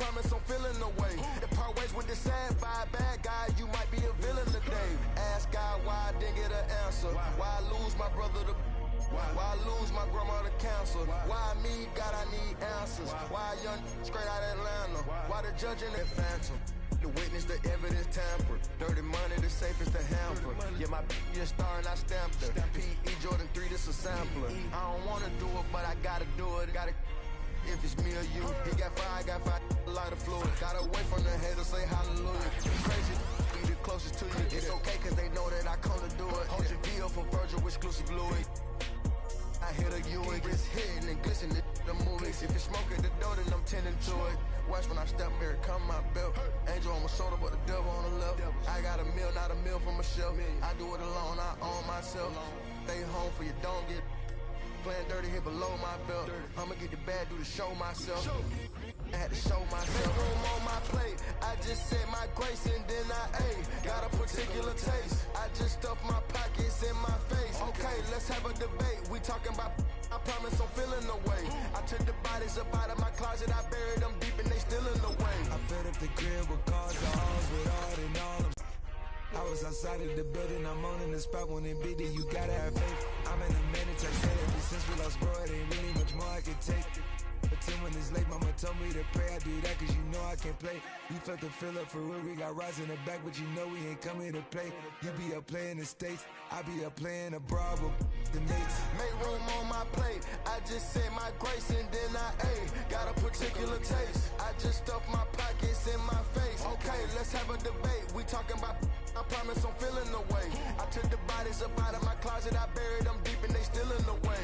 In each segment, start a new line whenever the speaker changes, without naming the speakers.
promise I'm feeling the way. The part ways with the sad vibe, bad guy, you might be a villain today. Ask God why I didn't get an answer. Why I lose my brother to why I lose my grandma to cancer? Why me, God, I need answers. Why young straight out Atlanta? Why the judge in that phantom? The witness, the evidence tampered. Dirty money, the safest to hamper. Yeah, my a star and I stamped her. P.E. Jordan 3, this a sampler. I don't wanna do it, but I gotta do it. Gotta if it's me or you. He got fire, I got fire, a lot of fluid. Got away from the haters, say hallelujah. Crazy, be the closest to you. It's okay, cause they know that I come to do it. Hold your V up for Virgil, exclusive Louis. I hit a Ewing, it's hitting and glistening the movies. If it's smoking the dough, then I'm tending to it. Watch when I step here, come my belt. Angel on my shoulder, but the devil on the left. I got a meal, not a meal from a shelf. I do it alone, I own myself. Stay home for you, don't get playing dirty here below my belt. I'ma get the bad, do to show myself. I had to show myself. Make room on my plate. I just said my grace and then I ate. Got a particular taste. I just stuffed my pockets in my face. Okay, let's have a debate. We talking about, I promise I'm feeling the way. I took the bodies up out of my closet. I buried them deep and they still in the way.
I fed up the crib with cars, the halls with all and all. I was outside of the building, I'm on in the spot when it beat it, you gotta have faith. I'm in a meditation, ever since we lost bro, it ain't really much more I can take. But 10 when it's late, mama told me to pray, I do that cause you know I can play. You felt the fill up for real, we got rides in the back, but you know we ain't coming to play. You be up playing the States, I be up playing abroad with the mates.
Make room on my plate, I just said my grace and then I ate. Got a particular taste, I just stuffed my pockets in my face. Okay, let's have a debate, we talking about, I promise I'm feeling the way. I took the bodies up out of my closet, I buried them deep and they still in the way.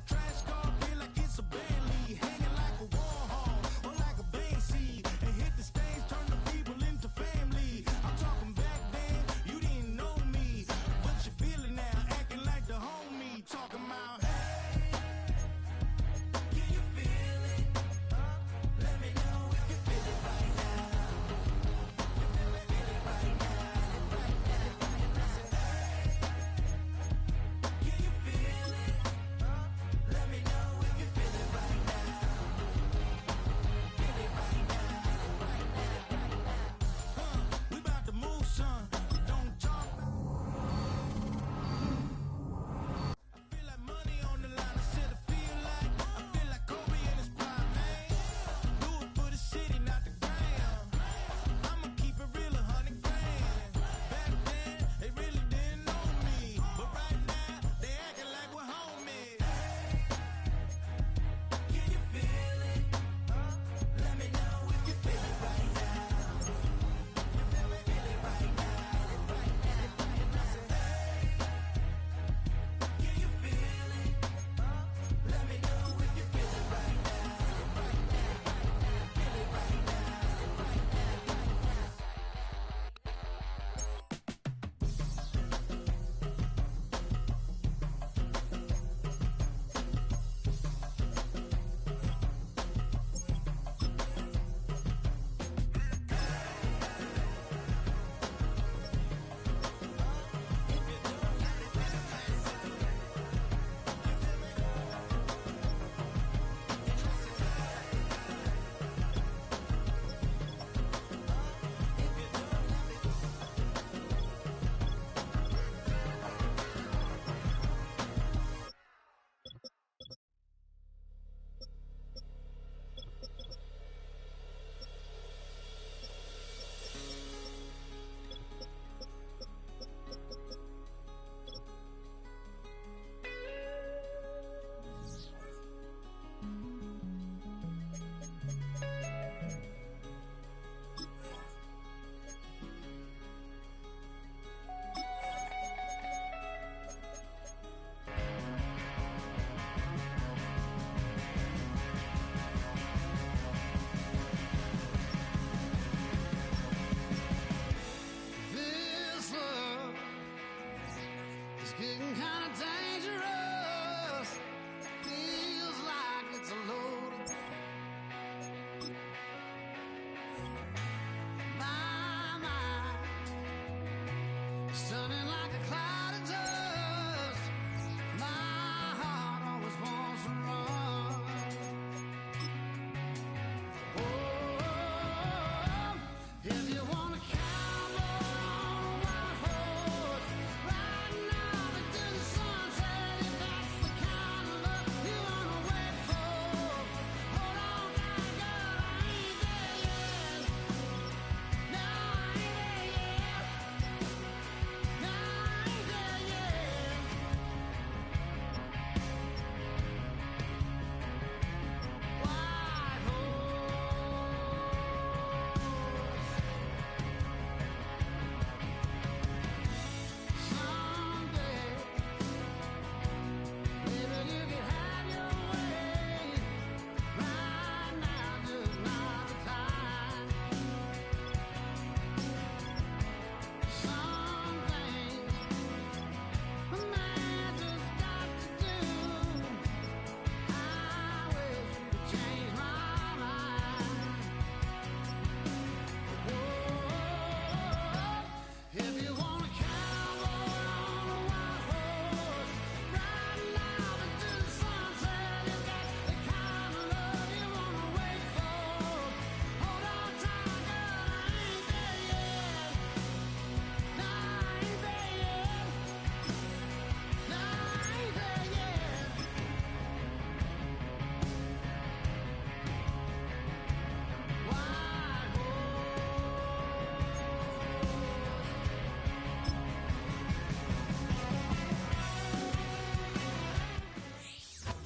Trash car, feel like it's a Bentley, hanging like a wall.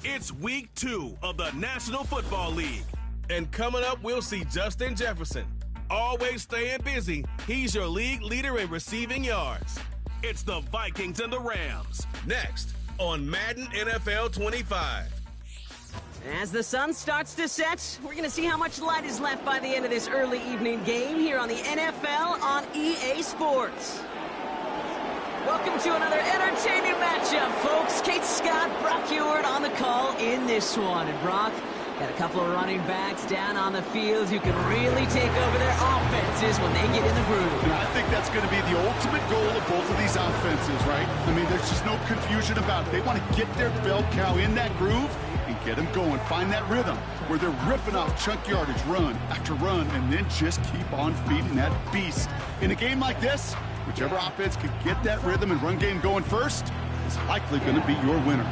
It's week 2 of the National Football League. And coming up, we'll see Justin Jefferson. Always staying busy, he's your league leader in receiving yards. It's the Vikings and the Rams. Next on Madden NFL 25.
As the sun starts to set, we're going to see how much light is left by the end of this early evening game here on the NFL on EA Sports. Welcome to another entertaining matchup, folks. Kate Scott, Brock Ewart on the call in this one. And Brock got a couple of running backs down on the field who can really take over their offenses when they get in the groove.
And I think that's going to be the ultimate goal of both of these offenses, right? I mean, there's just no confusion about it. They want to get their bell cow in that groove and get them going. Find that rhythm where they're ripping off chunk yardage, run after run, and then just keep on feeding that beast. In a game like this, whichever offense can get that rhythm and run game going first is likely going to be your winner.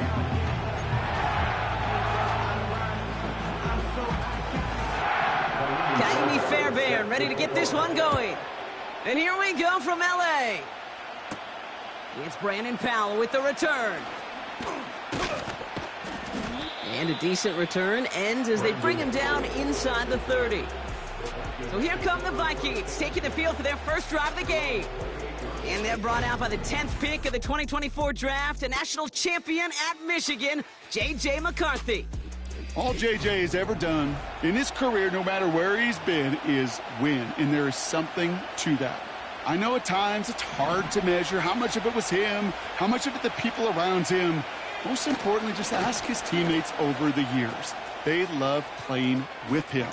Kaimi Fairbairn ready to get this one going. And here we go from L.A. It's Brandon Powell with the return. And a decent return ends as they bring him down inside the 30. So here come the Vikings, taking the field for their first drive of the game. And they're brought out by the 10th pick of the 2024 draft, a national champion at Michigan, J.J. McCarthy.
All J.J. has ever done in his career, no matter where he's been, is win. And there is something to that. I know at times it's hard to measure how much of it was him, how much of it the people around him. Most importantly, just ask his teammates over the years. They love playing with him.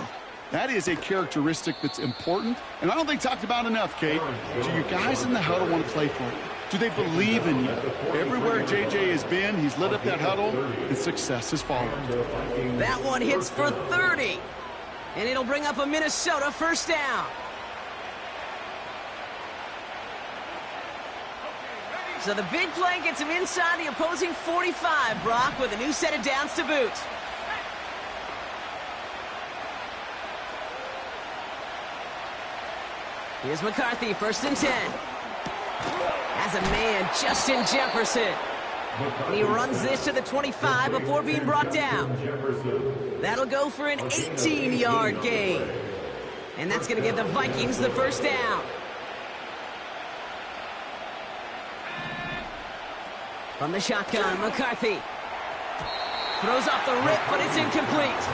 That is a characteristic that's important, and I don't think talked about enough, Kate. Do your guys in the huddle want to play for you? Do they believe in you? Everywhere J.J. has been, he's lit up that huddle, and success has followed.
That one hits for 30, and it'll bring up a Minnesota first down. So the big play gets him inside the opposing 45, Brock, with a new set of downs to boot. Here's McCarthy, 1st and 10. As a man, Justin Jefferson. And he runs this to the 25 before being brought down. That'll go for an 18-yard gain. And that's going to give the Vikings the first down. From the shotgun, McCarthy. Throws off the rip, but it's incomplete.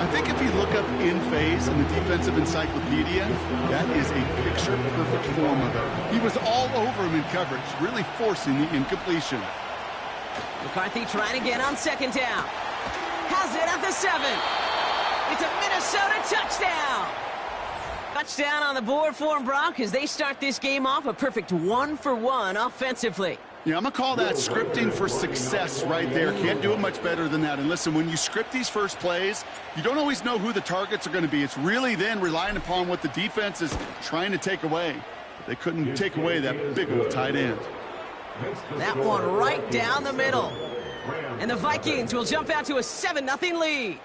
I think if you look up in phase in the defensive encyclopedia, that is a picture-perfect form of it. He was all over him in coverage, really forcing the incompletion.
McCarthy trying again on 2nd down. Has it at the 7. It's a Minnesota touchdown. Touchdown on the board for them, Brock, as they start this game off a perfect 1-for-1 offensively.
Yeah, I'm going to call that scripting for success right there. Can't do it much better than that. And listen, when you script these first plays, you don't always know who the targets are going to be. It's really then relying upon what the defense is trying to take away. But they couldn't take away that big old tight end.
That one right down the middle. And the Vikings will jump out to a 7-0 lead.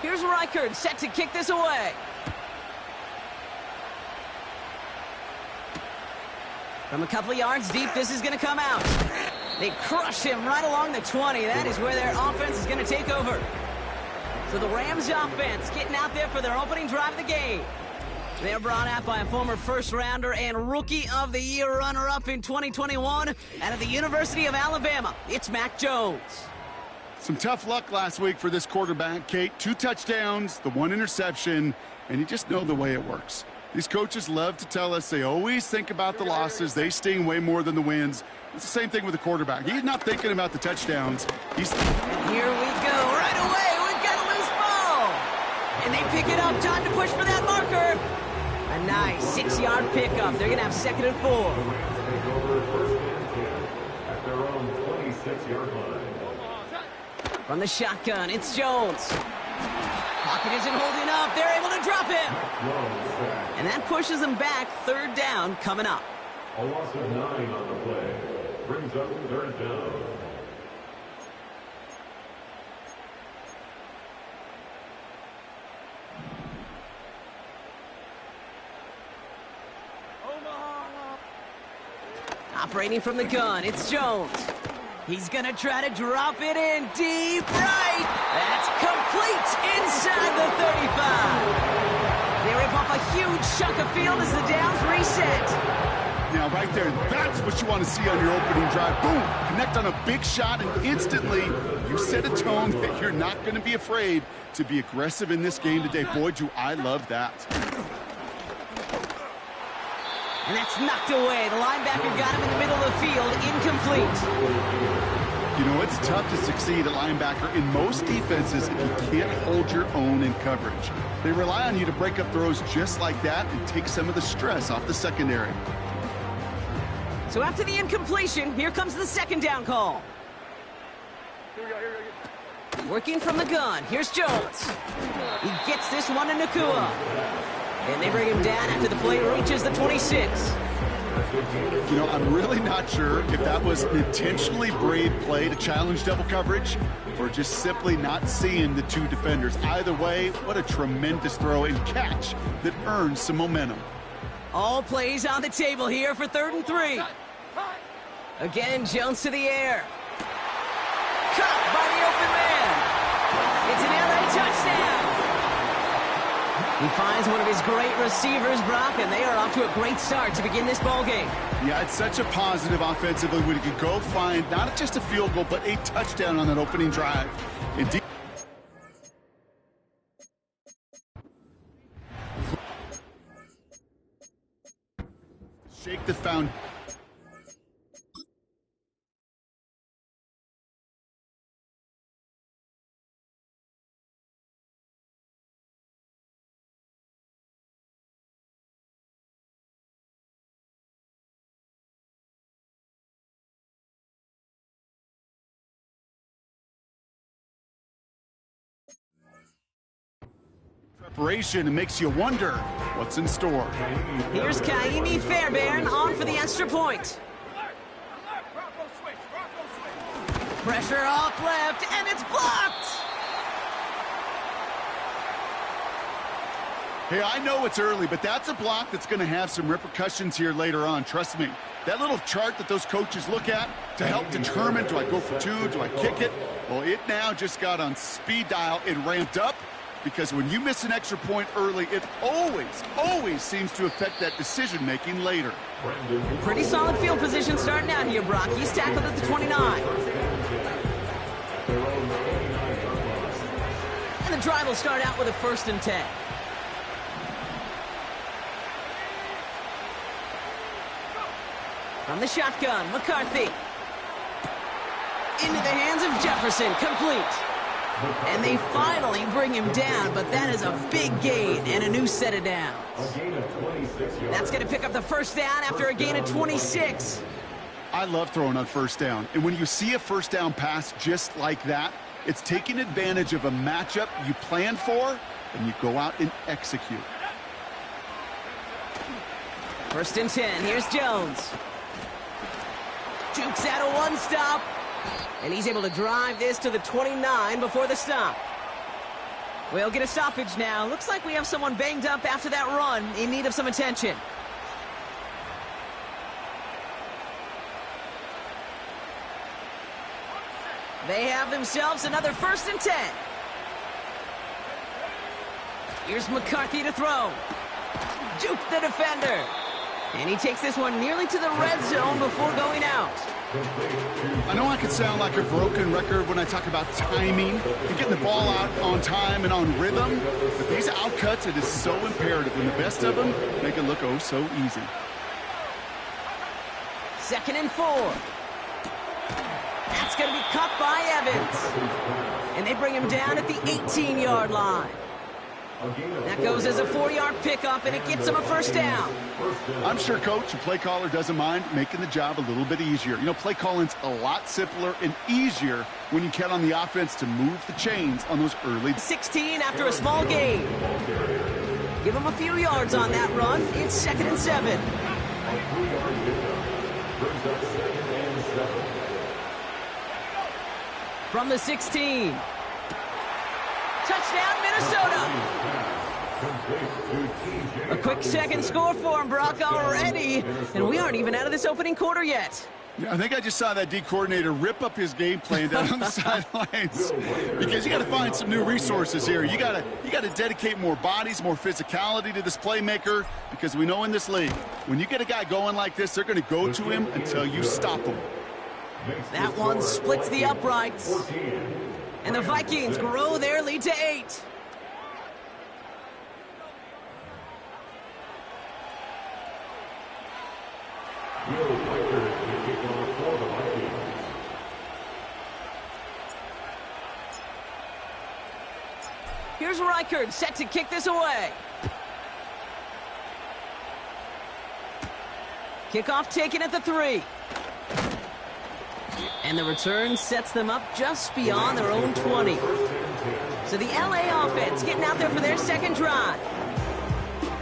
Here's Reichard set to kick this away. From a couple of yards deep, this is going to come out. They crush him right along the 20. That is where their offense is going to take over. So the Rams offense getting out there for their opening drive of the game. They're brought out by a former first-rounder and Rookie of the Year runner-up in 2021 out of the University of Alabama. It's Mac Jones.
Some tough luck last week for this quarterback, Kate. 2 touchdowns, the 1 interception, and you just know the way it works. These coaches love to tell us they always think about the losses. They sting way more than the wins. It's the same thing with the quarterback. He's not thinking about the touchdowns.
Here we go. Right away, we've got a loose ball. And they pick it up. Time to push for that marker. A nice 6-yard pickup. They're going to have 2nd and 4. From the shotgun, it's Jones. Pocket isn't holding up. They're able to drop him. And that pushes them back. 3rd down coming up.
A loss of 9 on the play. Brings up 3rd down.
Operating from the gun, it's Jones. He's gonna try to drop it in deep right. That's complete inside the 35. They rip off a huge chunk of field as the downs reset.
Now, right there, that's what you want to see on your opening drive. Boom! Connect on a big shot, and instantly you set a tone that you're not going to be afraid to be aggressive in this game today. Boy, do I love that.
And that's knocked away. The linebacker got him in the middle of the field, incomplete.
You know, it's tough to succeed at linebacker in most defenses if you can't hold your own in coverage. They rely on you to break up throws just like that and take some of the stress off the secondary.
So after the incompletion, here comes the second down call. Working from the gun, here's Jones. He gets this one to Nakua. And they bring him down after the play reaches the 26.
You know, I'm really not sure if that was an intentionally brave play to challenge double coverage or just simply not seeing the two defenders. Either way, what a tremendous throw and catch that earns some momentum.
All plays on the table here for 3rd and 3. Again, Jones to the air. Caught by the open man. It's an LA touchdown. He finds one of his great receivers, Brock, and they are off to a great start to begin this ballgame.
Yeah, it's such a positive offensively when you can go find not just a field goal, but a touchdown on that opening drive. Indeed. Shake the found. Preparation and makes you wonder what's in store.
Here's Kaimi Fairbairn on for the extra point. Pressure off left, and it's blocked!
Hey, I know it's early, but that's a block that's going to have some repercussions here later on. Trust me. That little chart that those coaches look at to help determine, do I go for two, do I kick it? Well, it now just got on speed dial. It ramped up because when you miss an extra point early, it always seems to affect that decision-making later.
Pretty solid field position starting out here, Brock. He's tackled at the 29. And the drive will start out with a 1st and 10. From the shotgun, McCarthy. Into the hands of Jefferson, complete. And they finally bring him down, but that is a big gain and a new set of downs. That's going to pick up the 1st down after a gain of 26.
I love throwing on 1st down. And when you see a 1st down pass just like that, it's taking advantage of a matchup you plan for, and you go out and execute.
1st and 10, here's Jones. Jukes out a one-stop. And he's able to drive this to the 29 before the stop. We'll get a stoppage now. Looks like we have someone banged up after that run in need of some attention. They have themselves another 1st and 10. Here's McCarthy to throw. Juke the defender. And he takes this one nearly to the red zone before going out.
I know I can sound like a broken record when I talk about timing and getting the ball out on time and on rhythm, but these outcuts, it is so imperative, and the best of them make it look oh so easy.
2nd and 4. That's going to be caught by Evans. And they bring him down at the 18-yard line. That goes as a 4-yard pickup, and it gets him a 1st down.
I'm sure coach and play caller doesn't mind making the job a little bit easier. You know, play calling's a lot simpler and easier when you count on the offense to move the chains on those early.
16 after a small gain. Give him a few yards on that run. It's 2nd and 7. From the 16. Touchdown, Minnesota. A quick second score for him, Brock, already. And we aren't even out of this opening quarter yet.
Yeah, I think I just saw that D coordinator rip up his game plan down on the sidelines because you got to find some new resources here. You got to dedicate more bodies, more physicality to this playmaker because we know in this league, when you get a guy going like this, they're going to go to him until you stop him.
That one splits the uprights. And the Vikings grow their lead to 8. Here's Reichard set to kick this away. Kickoff taken at the 3. And the return sets them up just beyond their own 20. So the LA offense getting out there for their second drive.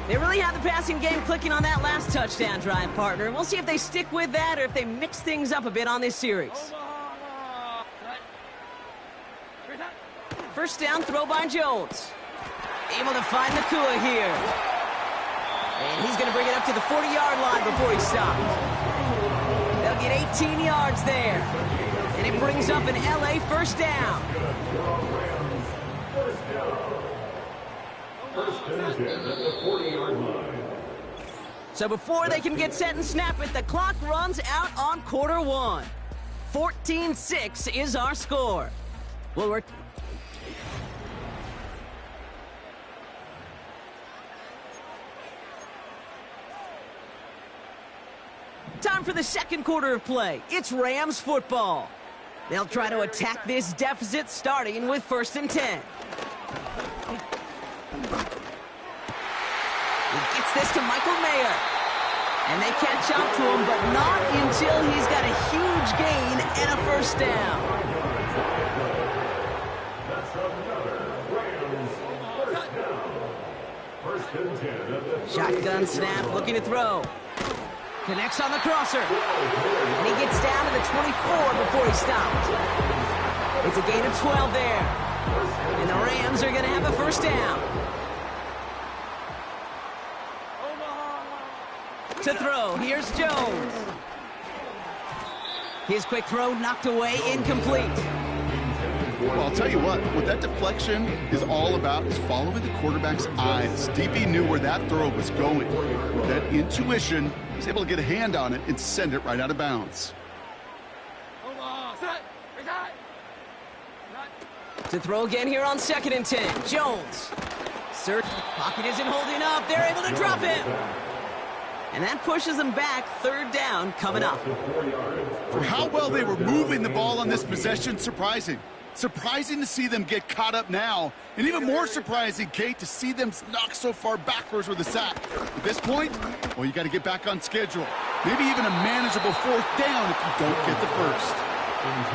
They really have the passing game clicking on that last touchdown drive, partner. We'll see if they stick with that or if they mix things up a bit on this series. First down throw by Jones. Able to find Nakua here. And he's going to bring it up to the 40-yard line before he stops. They'll get 18 yards there. And it brings up an LA first down.
First and 10 at the 40-yard line.
So before they can get set and snap it, the clock runs out on quarter 1. 14-6 is our score. Well, we're... Time for the second quarter of play. It's Rams football. They'll try to attack this deficit starting with 1st and 10. He gets this to Michael Mayer. And they catch up to him, but not until he's got a huge gain and a first down.
That's another Rams first down. First and 10 at the
Shotgun snap, looking to throw. Connects on the crosser. And he gets down to the 24 before he stopped. It's a gain of 12 there. And the Rams are going to have a first down. To throw, here's Jones. His quick throw knocked away, incomplete.
Well, I'll tell you what that deflection is all about is following the quarterback's eyes. DB knew where that throw was going. With that intuition, he's able to get a hand on it and send it right out of bounds.
To throw again here on 2nd and 10. Jones. Search. Pocket isn't holding up. They're able to drop him. And that pushes them back. 3rd down coming up.
For how well they were moving the ball on this possession, surprising. Surprising to see them get caught up now. And even more surprising, Kate, to see them knock so far backwards with a sack. At this point, well, you got to get back on schedule. Maybe even a manageable 4th down if you don't get the first.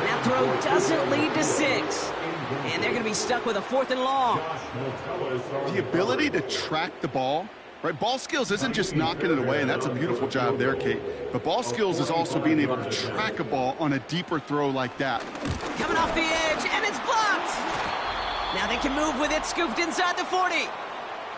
That throw doesn't lead to 6. And they're going to be stuck with a 4th and long.
The ability to track the ball, right? Ball skills isn't just knocking it away, and that's a beautiful job there, Kate. But ball skills is also being able to track a ball on a deeper throw like that.
Coming off the edge, and it's blocked! Now they can move with it, scooped inside the 40.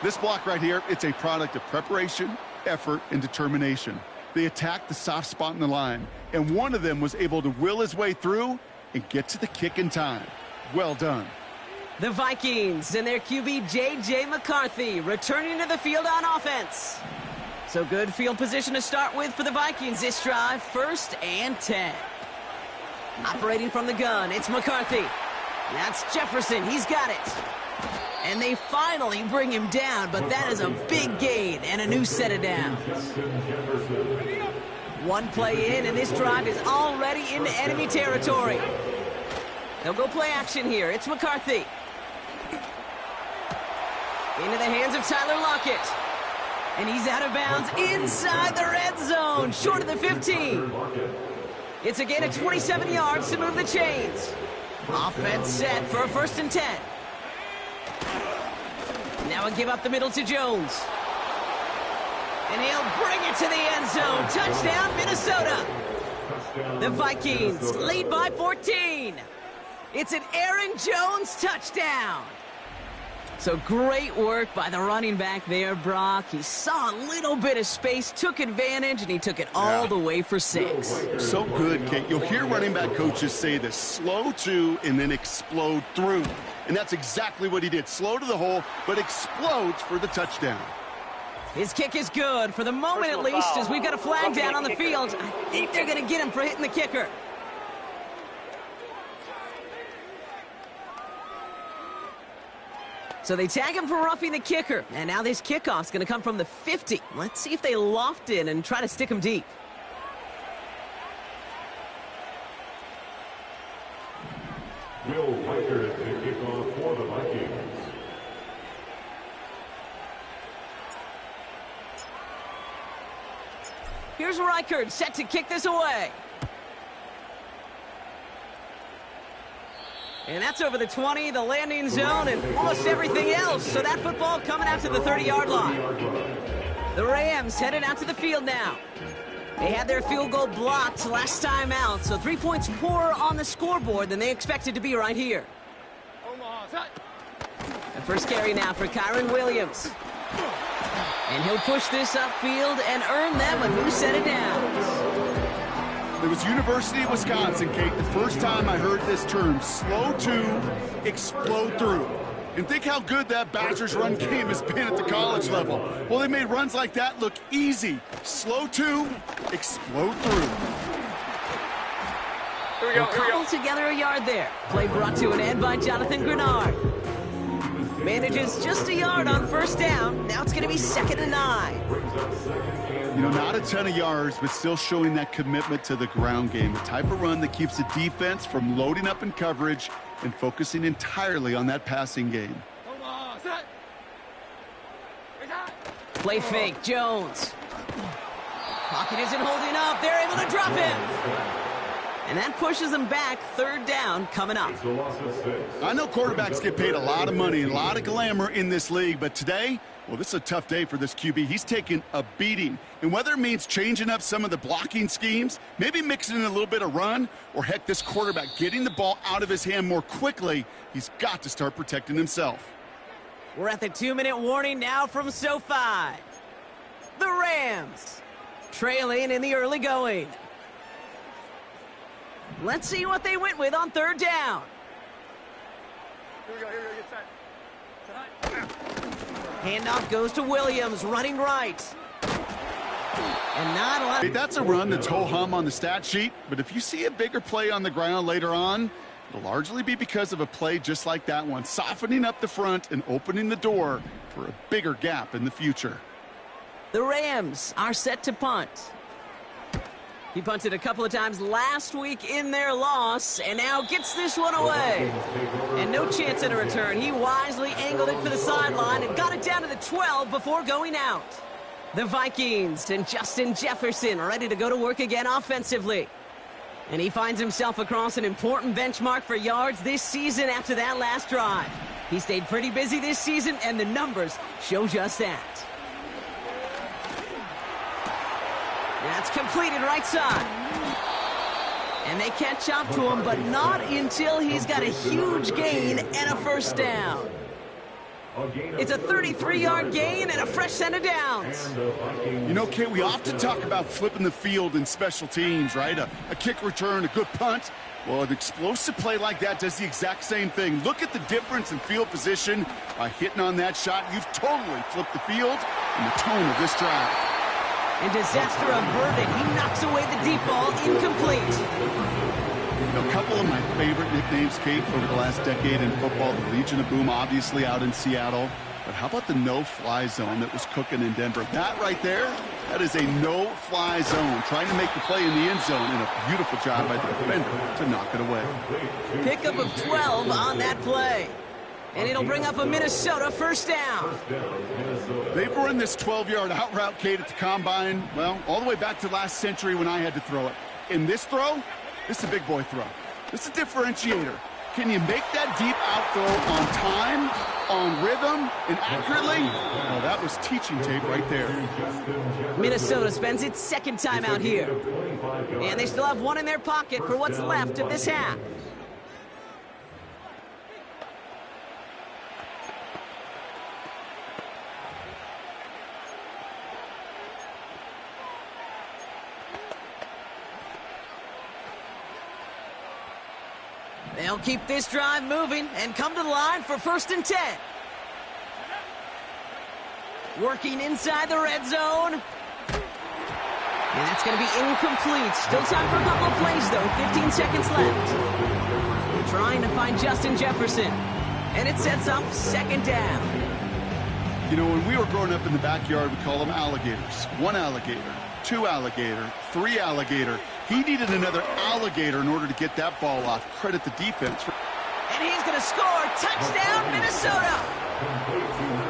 This block right here, it's a product of preparation, effort, and determination. They attacked the soft spot in the line, and one of them was able to will his way through and get to the kick in time. Well done.
The Vikings and their QB J.J. McCarthy returning to the field on offense. So good field position to start with for the Vikings this drive. 1st and 10. Operating from the gun, it's McCarthy. That's Jefferson, he's got it. And they finally bring him down, but that is a big gain and a new set of downs. One play in, and this drive is already into enemy territory. They'll go play action here. It's McCarthy. Into the hands of Tyler Lockett. And he's out of bounds inside the red zone, short of the 15. It's a gain of 27 yards to move the chains. Offense set for a 1st and 10. Now a give up the middle to Jones. And he'll bring it to the end zone. Touchdown, Minnesota. The Vikings lead by 14. It's an Aaron Jones touchdown. So great work by the running back there, Brock. He saw a little bit of space, took advantage, and he took it all the way for 6.
So good, Kate. You'll hear running back coaches say this: slow to and then explode through. And that's exactly what he did. Slow to the hole, but explodes for the touchdown.
His kick is good, for the moment at least, as we've got a flag down on the field. I think they're going to get him for hitting the kicker. So they tag him for roughing the kicker. And now this kickoff's going to come from the 50. Let's see if they loft in and try to stick him deep.
Will Reichert to kick off for the Vikings.
Here's Reichert set to kick this away. And that's over the 20, the landing zone, and almost everything else. So that football coming out to the 30-yard line. The Rams headed out to the field now. They had their field goal blocked last time out, so 3 points poorer on the scoreboard than they expected to be right here. The first carry now for Kyron Williams. And he'll push this upfield and earn them a new set of downs.
It was University of Wisconsin, Kate, the first time I heard this term: slow to, explode through. And think how good that Badgers run game has been at the college level. Well, they made runs like that look easy. Slow to, explode through.
Here we go. Cobble together a yard there. Play brought to an end by Jonathan Grenard. Manages just a yard on first down. Now it's going to be 2nd and 9.
You know, not a ton of yards, but still showing that commitment to the ground game. The type of run that keeps the defense from loading up in coverage and focusing entirely on that passing game.
Play fake, Jones. Pocket isn't holding up. They're able to drop him. And that pushes them back. 3rd down coming up.
I know quarterbacks get paid a lot of money and a lot of glamour in this league, but today, well, this is a tough day for this QB. He's taking a beating. And whether it means changing up some of the blocking schemes, maybe mixing in a little bit of run, or heck, this quarterback getting the ball out of his hand more quickly, he's got to start protecting himself.
We're at the 2-minute warning now from SoFi. The Rams trailing in the early going. Let's see what they went with on 3rd down.
Here we go, get set.
Handoff goes to Williams, running right. And not a lot.
Hey, that's a run that's ho-hum on the stat sheet, but if you see a bigger play on the ground later on, it'll largely be because of a play just like that one, softening up the front and opening the door for a bigger gap in the future.
The Rams are set to punt. He punted a couple of times last week in their loss, and now gets this one away. And no chance at a return. He wisely angled it for the sideline and got it down to the 12 before going out. The Vikings and Justin Jefferson ready to go to work again offensively. And he finds himself across an important benchmark for yards this season after that last drive. He stayed pretty busy this season, and the numbers show just that. That's completed right side. And they catch up to him, but not until he's got a huge gain and a first down. It's a 33-yard gain and a fresh set of downs.
You know, Kate, we often talk about flipping the field in special teams, right? A kick return, a good punt. Well, an explosive play like that does the exact same thing. Look at the difference in field position. By hitting on that shot, you've totally flipped the field and the tone of this drive.
And disaster averted. He knocks away the deep ball, incomplete.
A couple of my favorite nicknames, Kate, over the last decade in football. The Legion of Boom, obviously, out in Seattle. But how about the no-fly zone that was cooking in Denver? That right there, that is a no-fly zone. Trying to make the play in the end zone, and a beautiful job by the defender to knock it away.
Pickup of 12 on that play. And it'll bring up a Minnesota first down.
They've run this 12-yard out route, Kate, at the combine, well, all the way back to last century when I had to throw it. In this throw, this is a big boy throw. This is a differentiator. Can you make that deep out throw on time, on rhythm, and accurately? Well, that was teaching tape right there.
Minnesota spends its second time out here. And they still have one in their pocket for what's left of this half. They'll keep this drive moving and come to the line for 1st and 10. Working inside the red zone. And that's going to be incomplete. Still time for a couple of plays, though. 15 seconds left. Trying to find Justin Jefferson. And it sets up 2nd down.
You know, when we were growing up in the backyard, we call them alligators. 1 alligator, 2 alligator, 3 alligator. He needed another alligator in order to get that ball off. Credit the defense.
And he's going to score. Touchdown, Minnesota.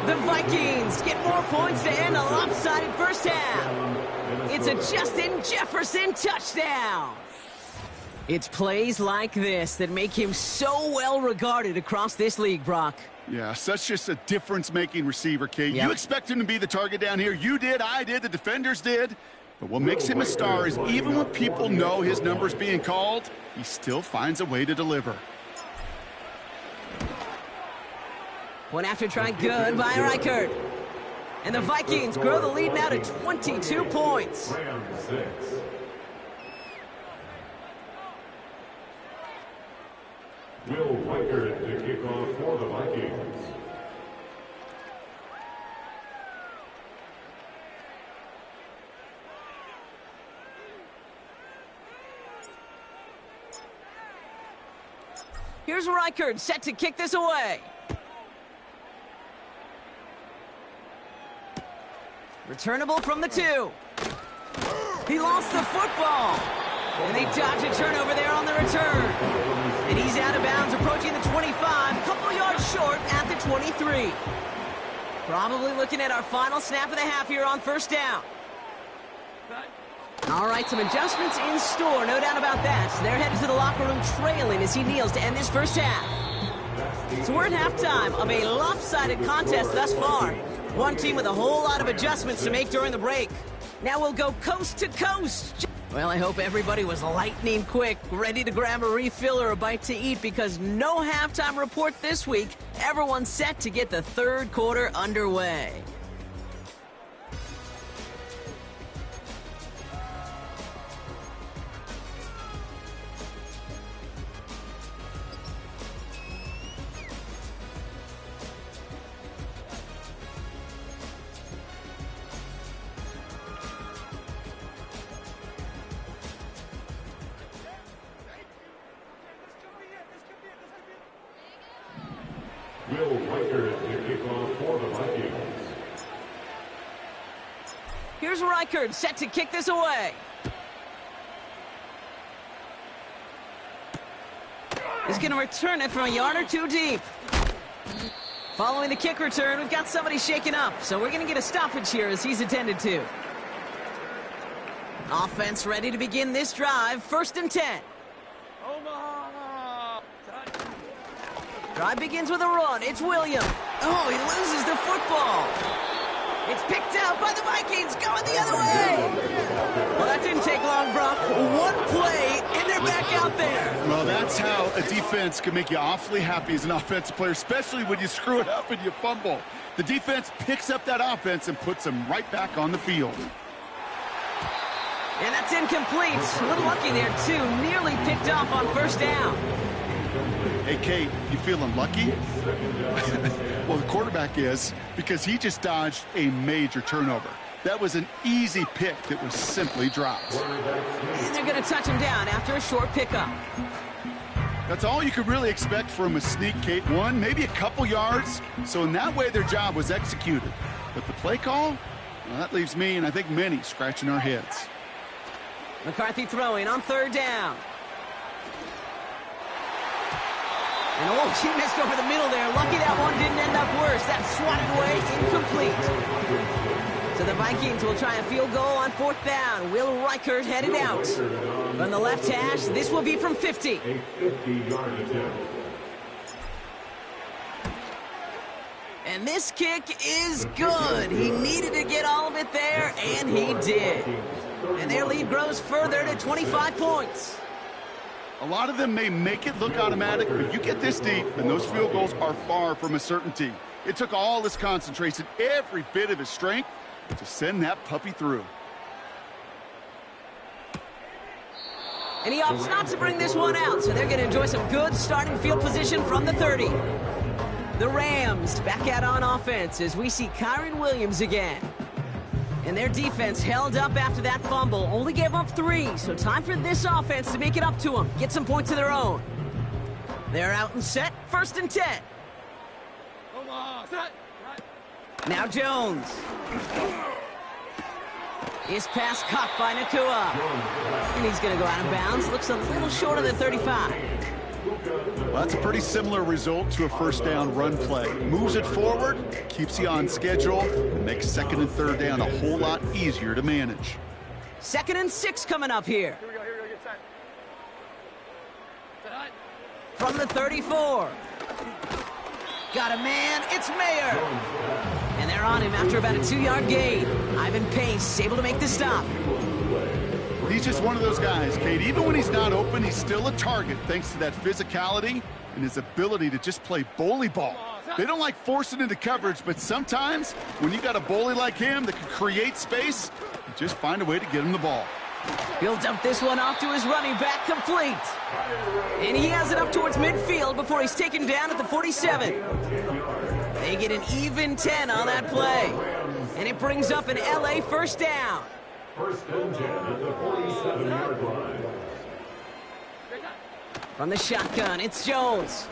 The Vikings get more points to end a lopsided first half. It's a Justin Jefferson touchdown. It's plays like this that make him so well regarded across this league, Brock.
Yeah, such just a difference-making receiver, Kate.
Yep.
You expect him to be the target down here. You did, I did, the defenders did. But what makes him a star is even when people know his number's being called, he still finds a way to deliver.
One after try, good by Reichert. And the Vikings grow the lead now to 22 points.
Rams 6. Will Weichert to kick off for the Vikings.
Here's Reichert set to kick this away. Returnable from the 2. He lost the football. And they dodge a turnover there on the return. And he's out of bounds, approaching the 25, a couple yards short at the 23. Probably looking at our final snap of the half here on 1st down. All right, some adjustments in store, no doubt about that. They're headed to the locker room trailing as he kneels to end this first half. So we're at halftime of a lopsided contest thus far. One team with a whole lot of adjustments to make during the break. Now we'll go coast to coast. Well, I hope everybody was lightning quick, ready to grab a refill or a bite to eat, because no halftime report this week. Everyone's set to get the 3rd quarter underway.
Will Weichert to kick off for the Vikings.
Here's Reichert set to kick this away. He's going to return it from a yard or 2 deep. Following the kick return, we've got somebody shaken up, so we're going to get a stoppage here as he's attended to. Offense ready to begin this drive, 1st and 10. Drive begins with a run. It's William. Oh, he loses the football. It's picked out by the Vikings, going the other way. Well, that didn't take long, Brock. 1 play, and they're back out there.
Well, that's how a defense can make you awfully happy as an offensive player, especially when you screw it up and you fumble. The defense picks up that offense and puts them right back on the field.
And that's incomplete. A little lucky there, too. Nearly picked off on 1st down.
Hey, Kate, you feeling lucky? Well, the quarterback is, because he just dodged a major turnover. That was an easy pick that was simply dropped.
And they're going to touch him down after a short pickup.
That's all you could really expect from a sneak, Kate. 1, maybe a couple yards. So in that way, their job was executed. But the play call, well, that leaves me, and I think many, scratching our heads.
McCarthy throwing on 3rd down. And oh, she missed over the middle there. Lucky that one didn't end up worse. That swatted away, incomplete. So the Vikings will try a field goal on 4th down. Will Reichert headed out. On the left hash, this will be from 50.
A 50-yard attempt.
And this kick is good. He needed to get all of it there, and he did. And their lead grows further to 25 points.
A lot of them may make it look automatic, but you get this deep, and those field goals are far from a certainty. It took all his concentration, every bit of his strength, to send that puppy through.
And he opts not to bring this one out, so they're going to enjoy some good starting field position from the 30. The Rams back out on offense as we see Kyron Williams again. And their defense held up after that fumble, only gave up 3, so time for this offense to make it up to them, get some points of their own. They're out and set, 1st and 10. Now Jones. His pass caught by Nakua. And he's going to go out of bounds. Looks a little short of the 35.
Well, that's a pretty similar result to a first down run play. Moves it forward, keeps you on schedule, and makes 2nd and 3rd down a whole lot easier to manage.
2nd and 6 coming up here.
Here we go, get set.
From the 34. Got a man, it's Mayer. And they're on him after about a 2-yard gain. Ivan Pace able to make the stop.
He's just one of those guys, Kate. Even when he's not open, he's still a target thanks to that physicality and his ability to just play bully ball. They don't like forcing into coverage, but sometimes when you got a bully like him that can create space, you just find a way to get him the ball.
He'll dump this one off to his running back, complete. And he has it up towards midfield before he's taken down at the 47. They get an even 10 on that play. And it brings up an LA first down.
1st and 10 at the 47-yard line.
From the shotgun, it's Jones.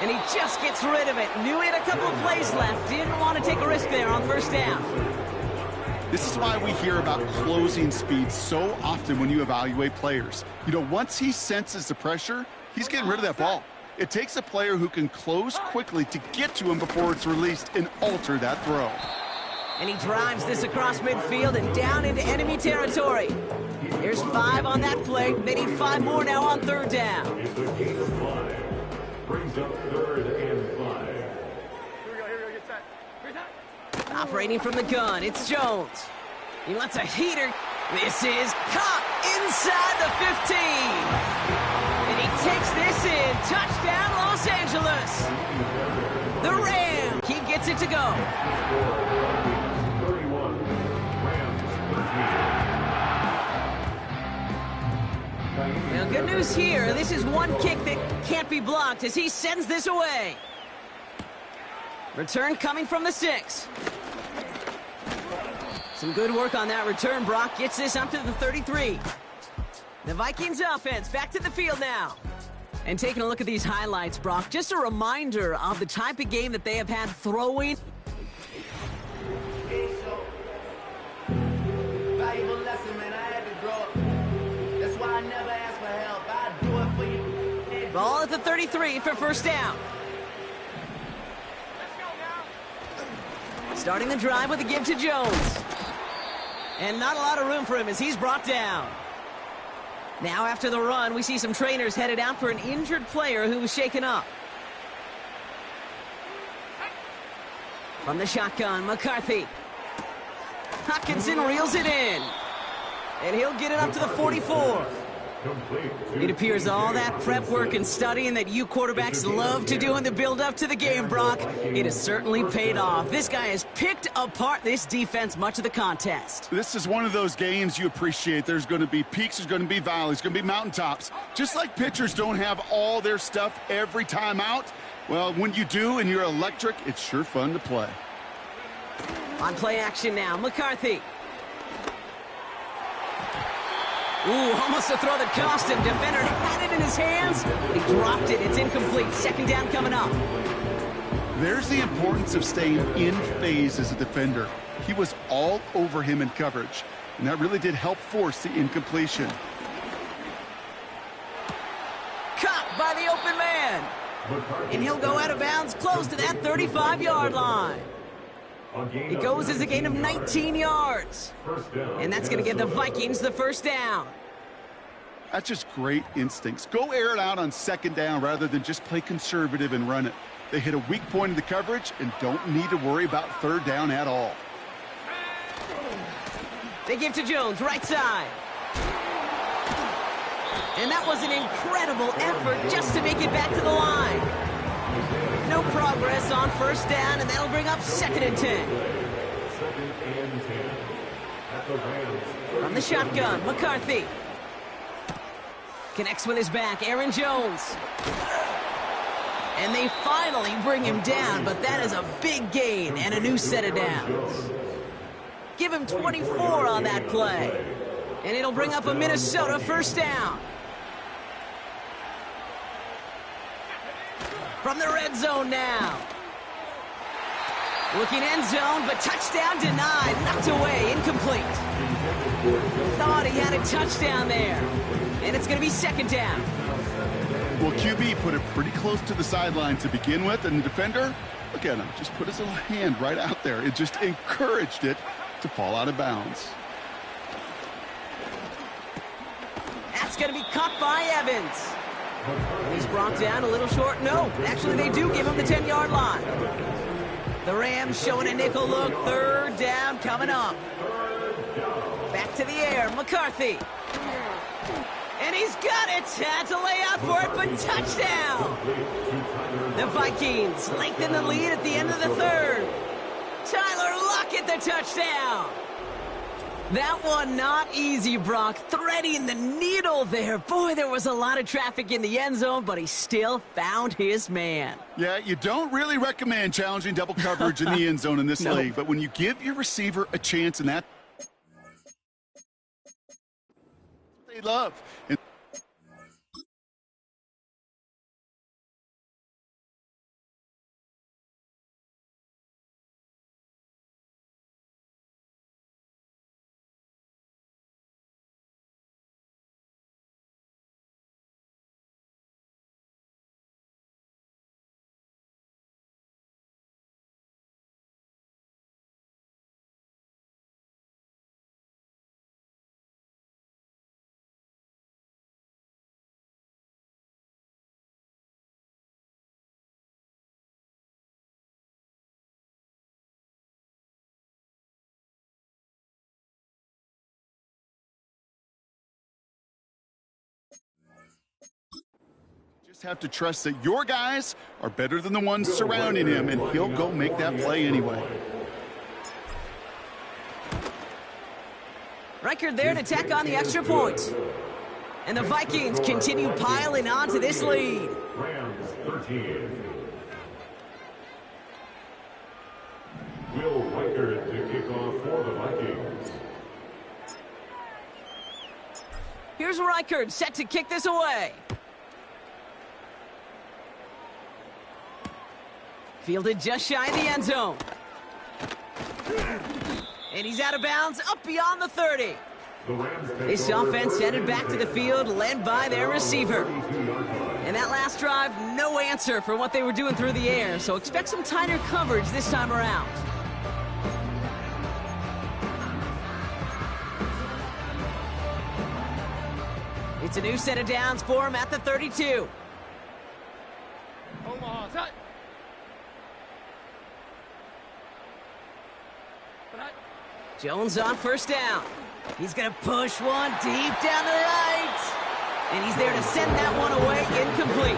And he just gets rid of it. Knew he had a couple of plays left. Didn't want to take a risk there on 1st down.
This is why we hear about closing speed so often when you evaluate players. You know, once he senses the pressure, he's getting rid of that ball. It takes a player who can close quickly to get to him before it's released and alter that throw.
And he drives this across midfield and down into enemy territory. There's 5 on that play. They need 5 more now on 3rd down.
It's a gain of 5. Brings up 3rd and 5.
Here we go, get set.
Operating from the gun, it's Jones. He lets a heater. This is caught inside the 15. And he takes this in. Touchdown, Los Angeles. The Rams. He gets it to go.
31. Rams 13.
Now, good news here. This is one kick that can't be blocked as he sends this away. Return coming from the 6. Some good work on that return. Brock gets this up to the 33. The Vikings offense back to the field now. And taking a look at these highlights, Brock, just a reminder of the type of game that they have had throwing.
Valuable lesson, man. I had to grow up. That's why I never ask for help. I do it for you.
Ball at the 33 for 1st down. Starting the drive with a give to Jones. And not a lot of room for him as he's brought down. Now after the run, we see some trainers headed out for an injured player who was shaken up. From the shotgun, McCarthy. Hockenson reels it in. And he'll get it up to the 44. It appears all that prep work and studying that you quarterbacks love to do in the build-up to the game, Brock, it has certainly paid off. This guy has picked apart this defense much of the contest.
This is one of those games you appreciate. There's going to be peaks, there's going to be valleys, going to be mountaintops. Just like pitchers don't have all their stuff every time out, well, when you do and you're electric, it's sure fun to play.
On play action now, McCarthy. Ooh, almost to throw the cost him. Defender had it in his hands. He dropped it. It's incomplete. 2nd down coming up.
There's the importance of staying in phase as a defender. He was all over him in coverage, and that really did help force the incompletion.
Caught by the open man. And he'll go out of bounds close to that 35-yard line. It goes as a gain of 19 yards. And that's going to give the Vikings the 1st down.
That's just great instincts. Go air it out on 2nd down rather than just play conservative and run it. They hit a weak point in the coverage and don't need to worry about 3rd down at all.
They give to Jones, right side. And that was an incredible effort just to make it back to the line. No progress on 1st down, and that'll bring up 2nd and 10.
2nd and 10.
From the shotgun, McCarthy. Connects with his back, Aaron Jones. And they finally bring him down, but that is a big gain and a new set of downs. Give him 24 on that play. And it'll bring up a Minnesota first down. From the red zone now. Looking end zone, but touchdown denied. Knocked away, incomplete. Thought he had a touchdown there. And it's going to be second down.
Well, QB put it pretty close to the sideline to begin with, and the defender, look at him, just put his little hand right out there. It just encouraged it to fall out of bounds.
That's going to be caught by Evans. And he's brought down a little short. No, actually they do give him the 10-yard line. The Rams showing a nickel look. Third down coming up. Back to the air, McCarthy. And he's got it. Had to lay out for it, but touchdown. The Vikings lengthen the lead at the end of the third. Tyler Lockett, the touchdown. That one not easy, Brock. Threading the needle there. Boy, there was a lot of traffic in the end zone, but he still found his man.
Yeah, you don't really recommend challenging double coverage in the end zone in this league, but when you give your receiver a chance in that, they love. And just have to trust that your guys are better than the ones surrounding him, and he'll go make that play anyway.
Reichard there to tack on the extra point. And the Vikings continue piling on to this lead.
Rams 13. Will Reichard to kick off for the Vikings.
Here's Reichard set to kick this away. Fielded just shy of the end zone. And he's out of bounds, up beyond the 30. This offense headed back to the field, led by their receiver. And that last drive, no answer for what they were doing through the air, so expect some tighter coverage this time around. It's a new set of downs for him at the 32.
Omaha, set.
Jones on first down. He's going to push one deep down the right. And he's there to send that one away, incomplete.